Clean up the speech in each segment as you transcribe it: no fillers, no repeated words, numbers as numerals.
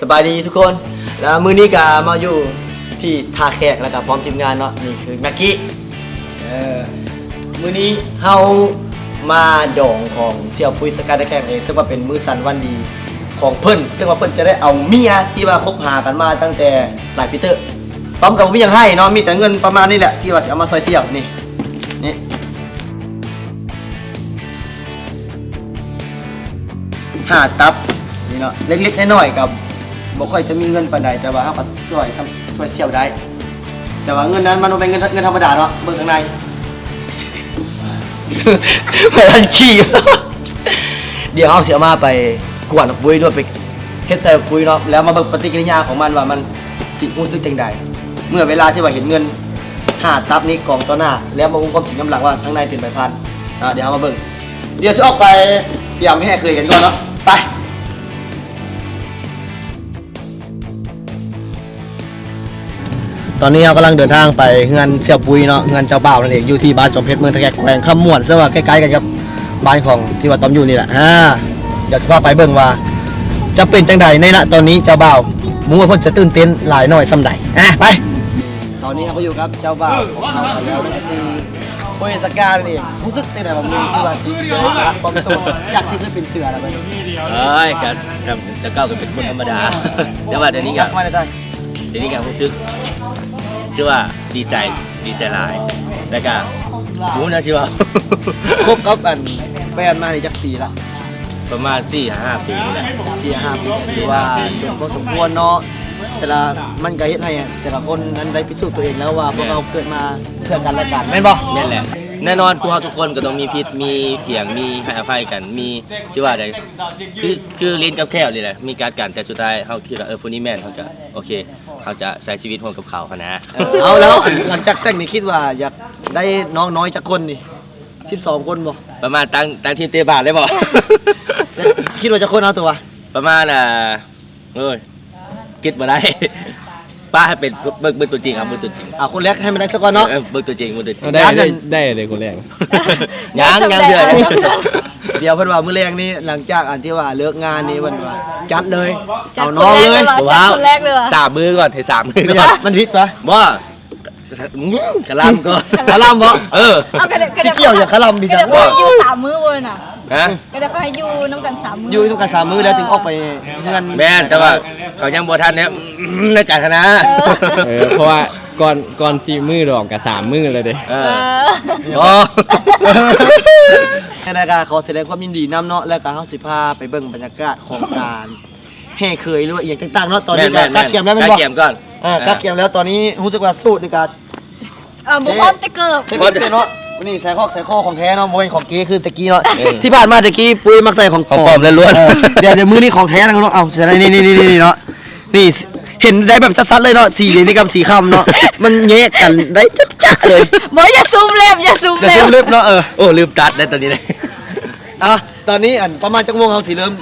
สบายดีทุกคนแล้วมื้อนี้ก็มาอยู่ที่ท่าแขกแล้วก็พร้อมทีมงานเนาะนี่คือแม็กกี้มื้อนี้เฮามาดองของเสี่ยวปุ้ยสกายแขกเองซึ่งว่าเป็นมื้อสันวันดีของเพิ่นซึ่งว่าเพิ่นจะได้เอาเมียที่ว่าคบหากันมาตั้งแต่หลายปีเตอร์พร้อมกับบ่มีหยังให้เนาะมีแต่เงินประมาณนี้แหละที่ว่าสิเอามาซอยเสี่ยวนี่5 ตับนี่เนาะเล็กๆน้อยๆกับบ่ค่อยจะมีเงินปานใดแต่ว่าเฮาก็ช่วยเสี่ยวได้แต่ว่าเงินนั้นมันบ่เป็นเงินธรรมดาเนาะเบิ่งข้างในไปทันขี้เดี๋ยวเฮาสิเอามาไปกวนปุ้ยด้วยไปเฮ็ดใส่ปุ้ยเนาะแล้วมาเบิ่งปฏิกิริยาของมันว่ามันสิรู้สึกจังใดเมื่อเวลาที่ว่าเห็นเงิน5 ตับนี้กองต่อหน้าแล้วมาอุ้มความจริงกำลังว่าข้างในเป็นใบพันเดี๋ยวเฮามาเบิ่งเดี๋ยวสิออกไปเตรียมแห่เคยกันก่อนเนาะไปตอนนี้เรากำลังเดินทางไปงานเสี่ยวปุยเนาะงานเจ้าบ่าวนั่นเองอยู่ที่บ้านจอมเพชรเมืองตะแกรงแขวงคำม่วนซึ่งว่าใกล้ๆกันกับบ้านของที่ว่าต้อมอยู่นี่แหละเดี๋ยวสิพาไปเบิ่งว่าจะเป็นจังใดในณตอนนี้เจ้าบ่าวมุ้งว่าเพิ่นจะตื่นเต้นหลายหน่อยส่ำใดไปตอนนี้เราก็อยู่กับเจ้าบ่าวของเราแล้วนั่นก็คือปุยสกานี่รู้สึกเป็นไงบ้างมึงที่ว่าสิเป็นสระบอมโซจากที่เคยเป็นเสือแล้วบัดนี้กันจะก้าวเป็นคนธรรมดาแต่ว่าเดี๋ยวนี้ก็รู้สึกชื่อว่าดีใจหลายแล้วก็รู้นะชื่อว่าคบกับแฟนมานี่จักปีละประมาณ 4-5 ปีนี่แหละ 4-5 ปีถือว่าเป็นพอสมควรเนาะแต่ละมันก็เฮ็ดให้แต่ละคนนั้นได้พิสูจน์ตัวเองแล้วว่าพวกเราเกิดมาเพื่อกันและกันแม่นบ่แม่นแหละแน่นอนพวกเราทุกคนก็ต้องมีพิษมีเถียงมีให้อภัยกันมีชื่อว่าใดคือลิ้นกับแก้วนี่แหละมีการกันแต่สุดท้ายเฮาคิดว่าผู้นี้แม่นเฮาจะโอเคเขาจะใช้ชีวิตร่วมกับเขานะเอาแล้วหลังจากแต่งนี่คิดว่าอยากได้น้องน้อยจักคนนี่12 คนบ่ประมาณตั้งทีมเตะบาสเลยบ่ คิดว่าจักคนเอาตัวประมาณคิดบ่ได้ป้าให้เป็นเบิกตัวจริงเบิกตัวจริงคนแรกให้มันได้สักก่อนเนาะเบิกตัวจริงได้เลยคนแรกยังเดือดเดี๋ยวเพิ่นว่ามื้อแรกนี้หลังจากอันที่ว่าเลิกงานนี้เพิ่นว่าจัดเลยเอาน้องเลยว้าว3 มือก่อนให้3 มือก่อนมันผิดปะบ่กะลำก็กะลำบ่สิเกี่ยวอย่างกะลำดิซั่นบ่อยู่3 มื้อเว้ยน่ะฮะก็ได้เขาให้อยู่นำกัน3 มื้ออยู่นำกัน3 มื้อแล้วถึงออกไปเฮือนแม่นแต่ว่าเขายังบ่ทันเนี่ยในการคณะเพราะว่าก่อน4 มื้อดอกกับ3 มื้อเลยเด้อ๋อในการขอแสดงความยินดีนำเนาะแล้วก็เฮาสิพาไปเบิ่งบรรยากาศของการแห่เคยหรือว่าอีหยังต่างๆเนาะตอนนี้ก็กักเก็บแล้วแม่นบ่กักเก็บก่อนกักเก็บแล้วตอนนี้รู้สึกว่าสู้ในการบ่พร้อมจะเกิบเนาะวันนี้ใส่ข้อของแท้เนาะบ่เป็นของเก๋คือตะกี้เนาะที่ผ่านมาตะกี้ปุ้ยมักใส่ของปลอมล้วนเดี๋ยวมื้อนี้ของแท้นะเนาะเอาใส่นี่เนาะนี่เห็นได้แบบชัดๆเลยเนาะสีนี่กับสีค่ำเนาะมันแยกกันได้จ๊ะเลยบ่อย่าซูมเล็บเนาะโอ้ลืมตัดได้ตอนนี้เลยตอนนี้ประมาณจักโมงเฮาสิเริ่ม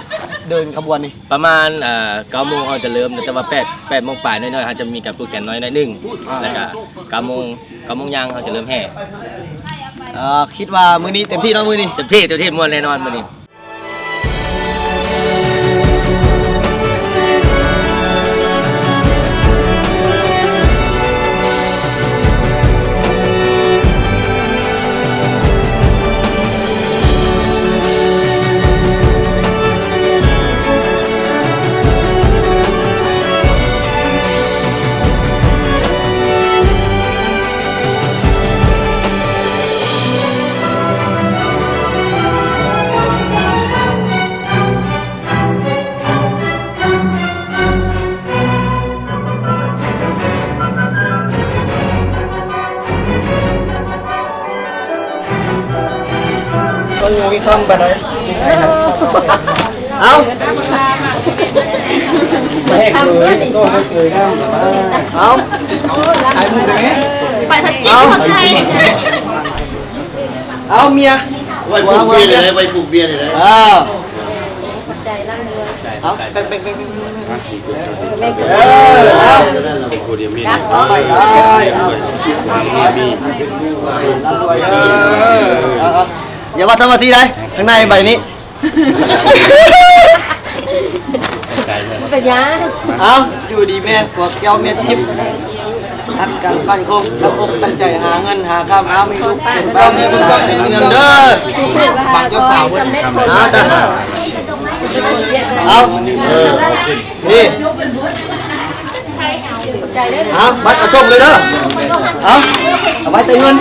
เดินขบวนนี่ประมาณ9 โมงเราจะเริ่มแต่ว่า8 โมงปลายน้อยๆเขาจะมีการปลูกแขนน้อยนึงแล้วก็9 โมงย่างเขาจะเริ่มแห่คิดว่ามื้อนี้เต็มที่เนาะมื้อนี้เต็มที่ม่วนแน่นอนมื้อนี้ต้องงูอีกคำไปเลยเอาไม่ให้เคยก็ไม่เคยนะเอาไอ้มึงไปไหมไปพัดจิ้มคนไทยเอาเมียไว้ปลูกเบียร์เลยไว้ปลูกเบียร์เลยเอาเป็นอย่าว่าสมาซีได้ข้างในใบนี้ เป็นยัง เอาอยู่ดีแม่พวกแก้วเม็ดทิพย์ทัดกันปั้นคงตั้งอกตั้งใจหาเงินหาข้ามเอามีลูกเป็นบ้านมีลูกเป็นเงินเด้อบางเจ้าสาวเว้ยเอาซะเอานี่เอาบัตรกระส่งเลยเด้อเอาไว้ใส่เงิน